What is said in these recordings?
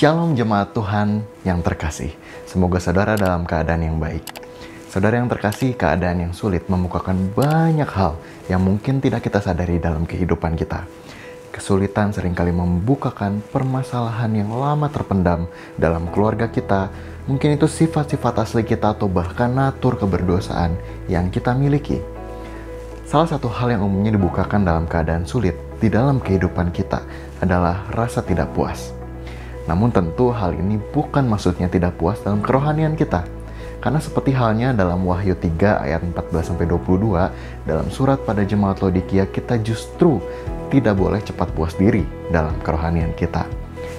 Shalom jemaat Tuhan yang terkasih. Semoga saudara dalam keadaan yang baik. Saudara yang terkasih, keadaan yang sulit membukakan banyak hal yang mungkin tidak kita sadari dalam kehidupan kita. Kesulitan seringkali membukakan permasalahan yang lama terpendam dalam keluarga kita. Mungkin itu sifat-sifat asli kita atau bahkan natur keberdosaan yang kita miliki. Salah satu hal yang umumnya dibukakan dalam keadaan sulit di dalam kehidupan kita adalah rasa tidak puas. Namun tentu hal ini bukan maksudnya tidak puas dalam kerohanian kita. Karena seperti halnya dalam Wahyu 3 ayat 14-22, dalam surat pada jemaat Laodikia kita justru tidak boleh cepat puas diri dalam kerohanian kita.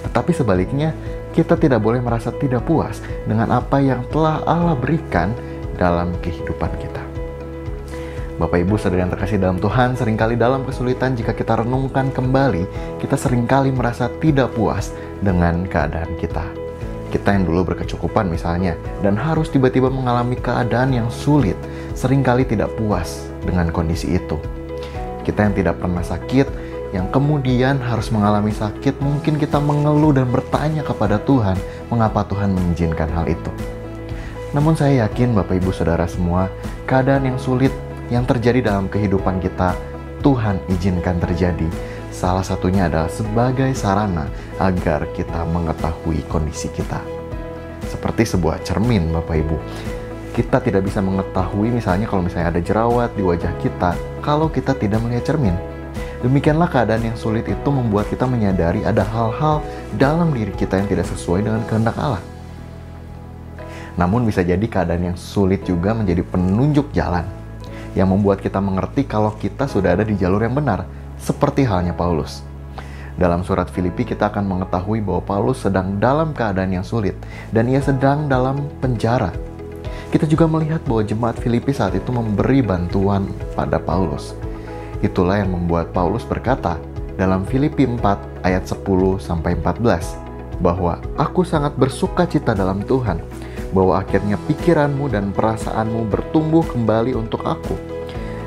Tetapi sebaliknya, kita tidak boleh merasa tidak puas dengan apa yang telah Allah berikan dalam kehidupan kita. Bapak Ibu saudara yang terkasih dalam Tuhan, seringkali dalam kesulitan jika kita renungkan kembali, kita seringkali merasa tidak puas dengan keadaan kita. Kita yang dulu berkecukupan misalnya, dan harus tiba-tiba mengalami keadaan yang sulit, seringkali tidak puas dengan kondisi itu. Kita yang tidak pernah sakit, yang kemudian harus mengalami sakit, mungkin kita mengeluh dan bertanya kepada Tuhan, mengapa Tuhan mengizinkan hal itu. Namun saya yakin Bapak Ibu Saudara semua, keadaan yang sulit yang terjadi dalam kehidupan kita, Tuhan izinkan terjadi. Salah satunya adalah sebagai sarana agar kita mengetahui kondisi kita. Seperti sebuah cermin Bapak Ibu. Kita tidak bisa mengetahui misalnya kalau misalnya ada jerawat di wajah kita kalau kita tidak melihat cermin. Demikianlah keadaan yang sulit itu membuat kita menyadari ada hal-hal dalam diri kita yang tidak sesuai dengan kehendak Allah. Namun bisa jadi keadaan yang sulit juga menjadi penunjuk jalan yang membuat kita mengerti kalau kita sudah ada di jalur yang benar, seperti halnya Paulus. Dalam surat Filipi kita akan mengetahui bahwa Paulus sedang dalam keadaan yang sulit, dan ia sedang dalam penjara. Kita juga melihat bahwa jemaat Filipi saat itu memberi bantuan pada Paulus. Itulah yang membuat Paulus berkata dalam Filipi 4 ayat 10-14, bahwa aku sangat bersuka cita dalam Tuhan, bahwa akhirnya pikiranmu dan perasaanmu bertumbuh kembali untuk aku.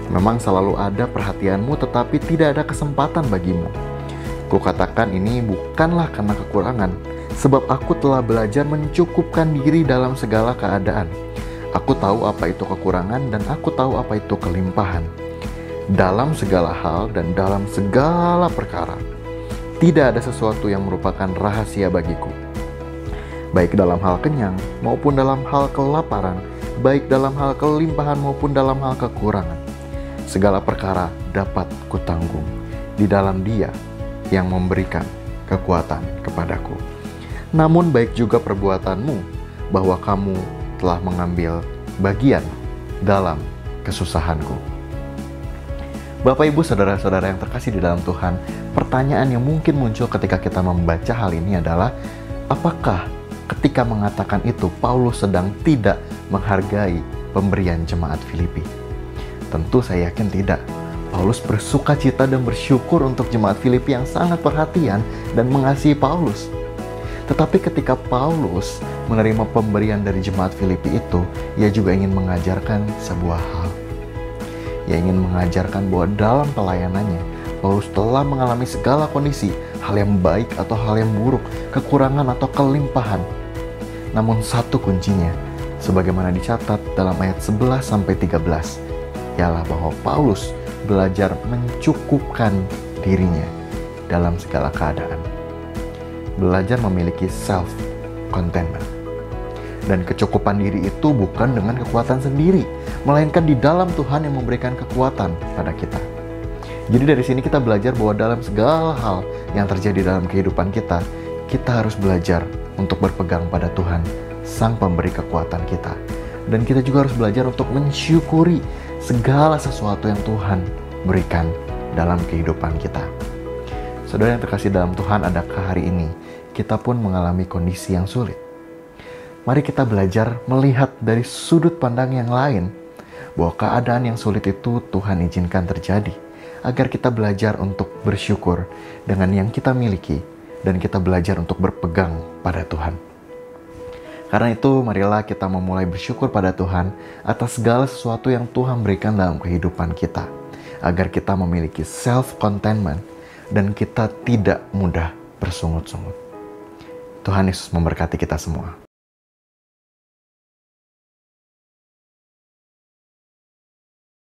Memang selalu ada perhatianmu, tetapi tidak ada kesempatan bagimu. Kukatakan ini bukanlah karena kekurangan, sebab aku telah belajar mencukupkan diri dalam segala keadaan. Aku tahu apa itu kekurangan dan aku tahu apa itu kelimpahan. Dalam segala hal dan dalam segala perkara, tidak ada sesuatu yang merupakan rahasia bagiku. Baik dalam hal kenyang maupun dalam hal kelaparan, baik dalam hal kelimpahan maupun dalam hal kekurangan. Segala perkara dapat kutanggung di dalam Dia yang memberikan kekuatan kepadaku. Namun baik juga perbuatanmu, bahwa kamu telah mengambil bagian dalam kesusahanku. Bapak Ibu saudara-saudara yang terkasih di dalam Tuhan, pertanyaan yang mungkin muncul ketika kita membaca hal ini adalah, apakah ketika mengatakan itu, Paulus sedang tidak menghargai pemberian jemaat Filipi? Tentu saya yakin tidak. Paulus bersuka cita dan bersyukur untuk jemaat Filipi yang sangat perhatian dan mengasihi Paulus. Tetapi ketika Paulus menerima pemberian dari jemaat Filipi itu, ia juga ingin mengajarkan sebuah hal. Ia ingin mengajarkan bahwa dalam pelayanannya, Paulus telah mengalami segala kondisi, hal yang baik atau hal yang buruk, kekurangan atau kelimpahan. Namun satu kuncinya, sebagaimana dicatat dalam ayat 11-13, ialah bahwa Paulus belajar mencukupkan dirinya dalam segala keadaan. Belajar memiliki self-contentment. Dan kecukupan diri itu bukan dengan kekuatan sendiri, melainkan di dalam Tuhan yang memberikan kekuatan pada kita. Jadi dari sini kita belajar bahwa dalam segala hal yang terjadi dalam kehidupan kita, kita harus belajar untuk berpegang pada Tuhan, Sang Pemberi kekuatan kita. Dan kita juga harus belajar untuk mensyukuri segala sesuatu yang Tuhan berikan dalam kehidupan kita. Saudara yang terkasih dalam Tuhan, adakah hari ini kita pun mengalami kondisi yang sulit? Mari kita belajar melihat dari sudut pandang yang lain, bahwa keadaan yang sulit itu Tuhan izinkan terjadi, agar kita belajar untuk bersyukur dengan yang kita miliki, dan kita belajar untuk berpegang pada Tuhan. Karena itu, marilah kita memulai bersyukur pada Tuhan atas segala sesuatu yang Tuhan berikan dalam kehidupan kita, agar kita memiliki self-contentment dan kita tidak mudah bersungut-sungut. Tuhan Yesus memberkati kita semua.